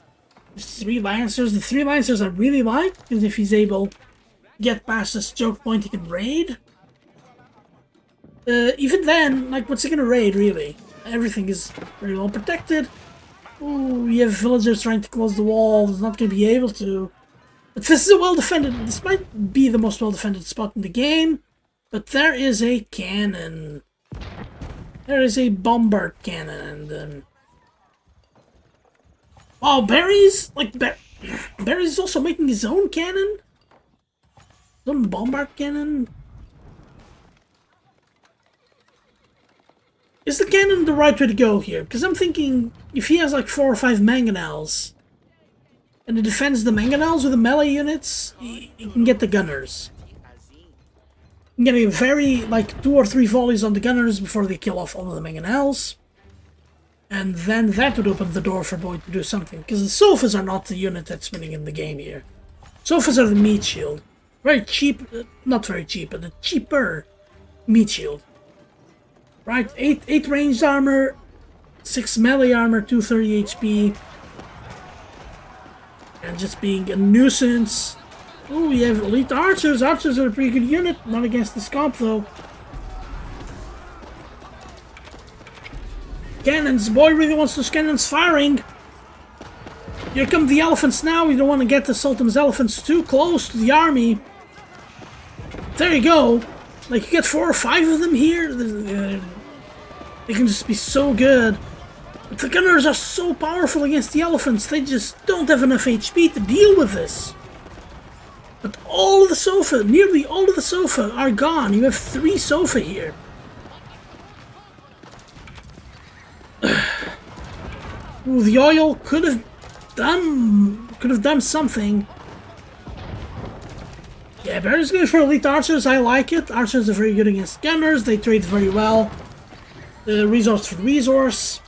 There's 3 Lancers. The 3 Lancers I really like, because if he's able to get past this choke point, he can raid. Even then, like, what's he gonna raid, really? Everything is very well protected. Ooh, you have villagers trying to close the wall. He's not gonna be able to. But this is a well-defended... This might be the most well-defended spot in the game. But there is a cannon. There is a bombard cannon, and oh, BOI's like BOI's also making his own cannon, his own bombard cannon. Is the cannon the right way to go here? Because I'm thinking if he has like 4 or 5 mangonels, and he defends the mangonels with the melee units, he can get the gunners. I'm getting very, like, 2 or 3 volleys on the gunners before they kill off all of the mangonels. And then that would open the door for BOI to do something. Because the sofas are not the unit that's winning in the game here. Sofas are the meat shield. Very cheap, not very cheap, but a cheaper meat shield. Right, 8 ranged armor, 6 melee armor, 230 HP. And just being a nuisance. Ooh, we have elite archers. Archers are a pretty good unit. Not against this comp, though. Cannons. BOI really wants those cannons firing. Here come the elephants now. We don't want to get the Sultan's elephants too close to the army. There you go. Like, you get 4 or 5 of them here. They can just be so good. But the gunners are so powerful against the elephants. They just don't have enough HP to deal with this. But all of the sofa, nearly all of the sofa are gone. You have 3 sofa here. Ooh, the oil could have done something. Yeah, BOI's good for elite archers. I like it. Archers are very good against gunners. They trade very well. The resource for resource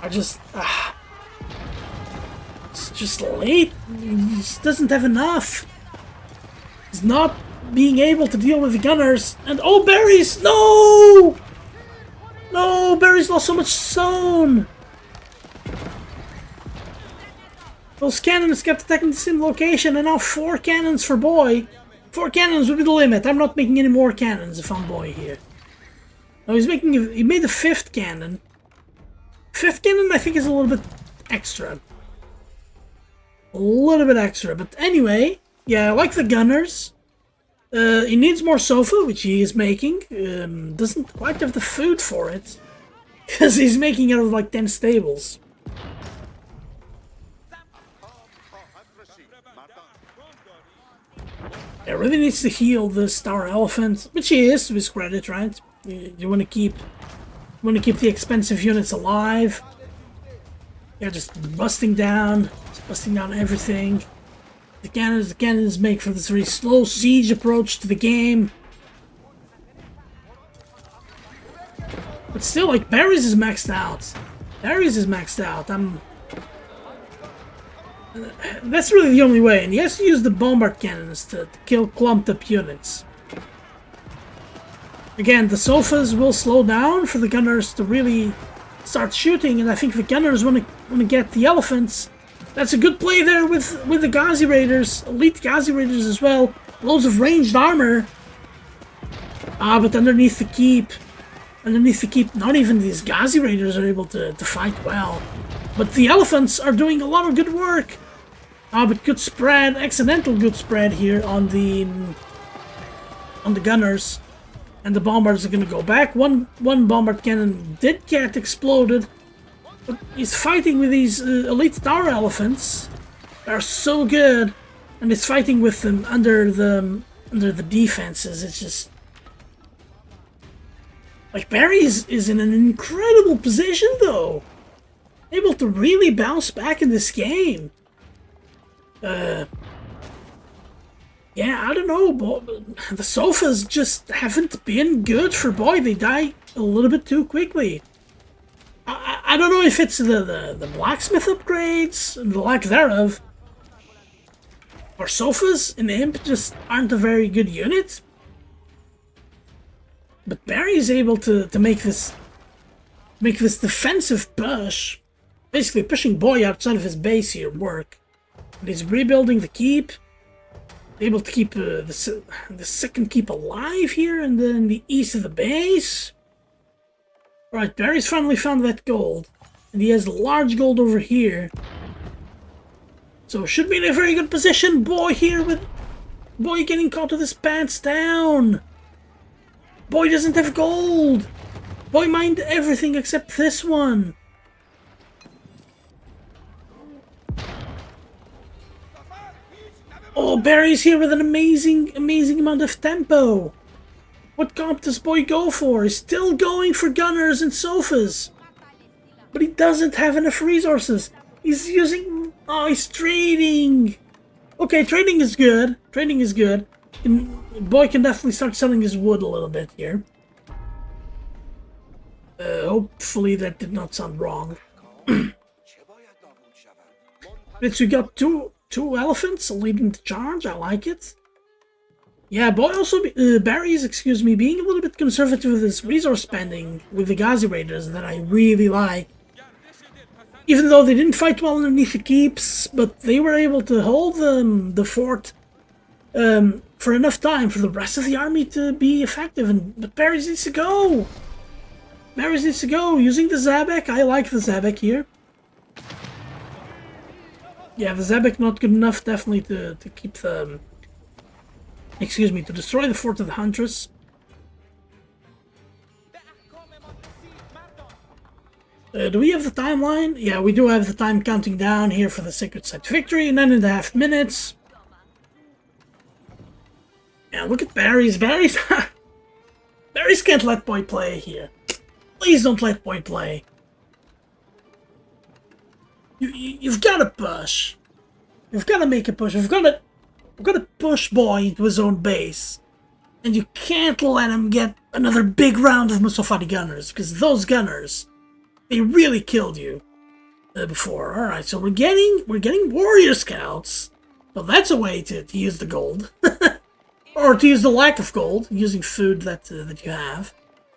are just it's just late. He just doesn't have enough. He's not being able to deal with the gunners. And oh, BOI's! No! No, BOI's lost so much stone. Those cannons kept attacking the same location, and now 4 cannons for BOI. 4 cannons would be the limit. I'm not making any more cannons if I'm BOI here. No, he made the 5th cannon. 5th cannon I think is a little bit extra. A little bit extra, but anyway... Yeah, I like the gunners. He needs more sofa, which he is making. Doesn't quite have the food for it. Because he's making out of like 10 stables. Yeah, really needs to heal this tower elephant, which he is to his credit, right? You want to keep the expensive units alive. Yeah, just busting down everything. The cannons make for this very slow siege approach to the game. But still, like, BOI's is maxed out. Ares is maxed out. That's really the only way, and he has to use the bombard cannons to kill clumped up units. Again, the sofas will slow down for the gunners to really start shooting, and I think the gunners want to get the elephants. That's a good play there with the Ghazi Raiders, elite Ghazi Raiders as well. Loads of ranged armor. But underneath the keep, not even these Ghazi Raiders are able to fight well. But the elephants are doing a lot of good work. But good spread, accidental good spread here on the gunners. And the bombarders are going to go back. One bombard cannon did get exploded. But he's fighting with these elite tower elephants. They're so good. And he's fighting with them under the defenses. It's just... like, Barry is in an incredible position, though. Able to really bounce back in this game. Yeah, I don't know, but the sofas just haven't been good for BOI. They die a little bit too quickly. I don't know if it's the blacksmith upgrades, and the lack thereof, or sofas in Imp just aren't a very good unit. But Barry is able to make this defensive push, basically pushing BOI outside of his base here, work. And he's rebuilding the keep. Able to keep the second keep alive here and then the east of the base. Right, Barry's finally found that gold. And he has large gold over here. So should be in a very good position. BOI here with BOI getting caught with his pants down. BOI doesn't have gold. BOI mined everything except this one. Oh, Barry's here with an amazing amount of tempo. What comp does BOI go for? He's still going for gunners and sofas. But he doesn't have enough resources. He's using... oh, he's trading. Okay, trading is good. Trading is good. And BOI can definitely start selling his wood a little bit here. Hopefully that did not sound wrong. So we got two elephants leading the charge. I like it. Yeah, BOI also... Barry's, excuse me, being a little bit conservative with his resource spending with the Ghazi Raiders that I really like. Even though they didn't fight well underneath the keeps, but they were able to hold the fort for enough time for the rest of the army to be effective. But Barry's needs to go. Barry's needs to go. Using the Zabek. I like the Zabek here. Yeah, the Zabek not good enough, definitely, to keep the... excuse me, to destroy the Fort of the Huntress. Do we have the timeline? Yeah, we do have the time counting down here for the Sacred Site victory. 9.5 minutes. Yeah, look at Barry's. Barry's can't let BOI play here. Please don't let BOI play. You've got to push. You've got to make a push. We've got to push BOI into his own base. And you can't let him get another big round of Musafati gunners, because those gunners, they really killed you before. Alright, so we're getting warrior scouts. Well, that's a way to use the gold. Or to use the lack of gold, using food that you have.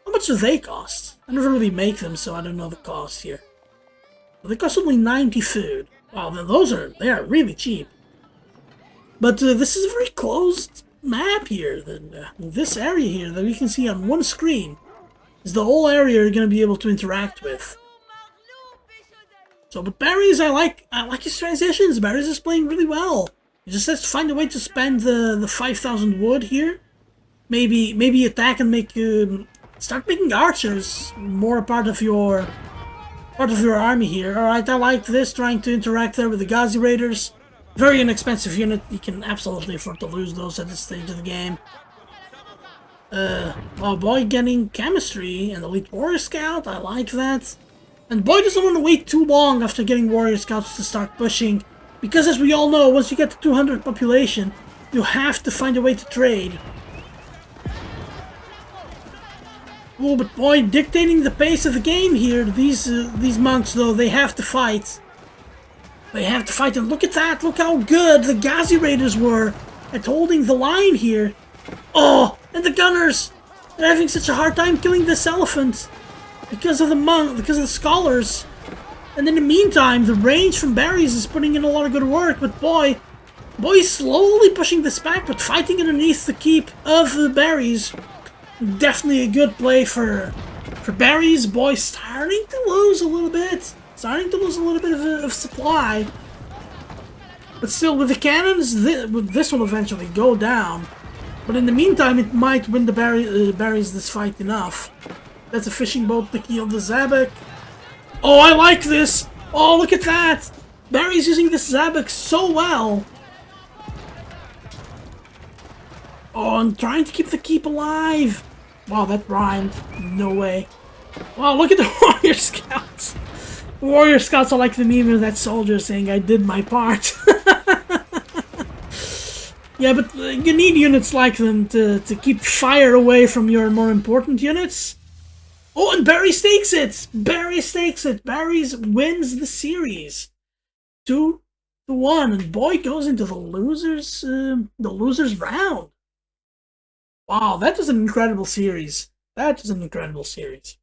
How much do they cost? I never really make them, so I don't know the cost here. They cost only 90 food. Wow, then they are really cheap. But this is a very closed map here. This area here that we can see on one screen is the whole area you're going to be able to interact with. So, but Barry's, I like his transitions. Barry's is playing really well. He just has to find a way to spend the 5,000 wood here. Maybe attack and make start making archers more a part of your army here. Alright, I like this, trying to interact there with the Ghazi Raiders. Very inexpensive unit, you can absolutely afford to lose those at this stage of the game. Oh, BOI getting chemistry and elite warrior scout, I like that. And BOI doesn't want to wait too long after getting warrior scouts to start pushing. Because as we all know, once you get to 200 population, you have to find a way to trade. Oh, but boy, dictating the pace of the game here. These monks, though, they have to fight. They have to fight, and look at that! Look how good the Ghazi Raiders were at holding the line here. Oh, and the gunners! They're having such a hard time killing this elephant because of the scholars. And in the meantime, the range from B3arries is putting in a lot of good work, but boy is slowly pushing this back, but fighting underneath the keep of the BRIs. Definitely a good play for BRIs. Boy starting to lose a little bit. Starting to lose a little bit of supply. But still, with the cannons, this will eventually go down. But in the meantime, it might win the BRIs this fight enough. That's a fishing boat to kill the Zabak. Oh, I like this! Oh, look at that! BRIs using this Zabak so well. Oh, I'm trying to keep the keep alive. Wow, that rhymed. No way. Wow, look at the Warrior Scouts. Warrior Scouts are like the meme of that soldier saying, I did my part. Yeah, but you need units like them to keep fire away from your more important units. Oh, and BRIs takes it! BRIs takes it! BRIs wins the series. 2-1, and boy goes into the losers round. Wow, that was an incredible series. That was an incredible series.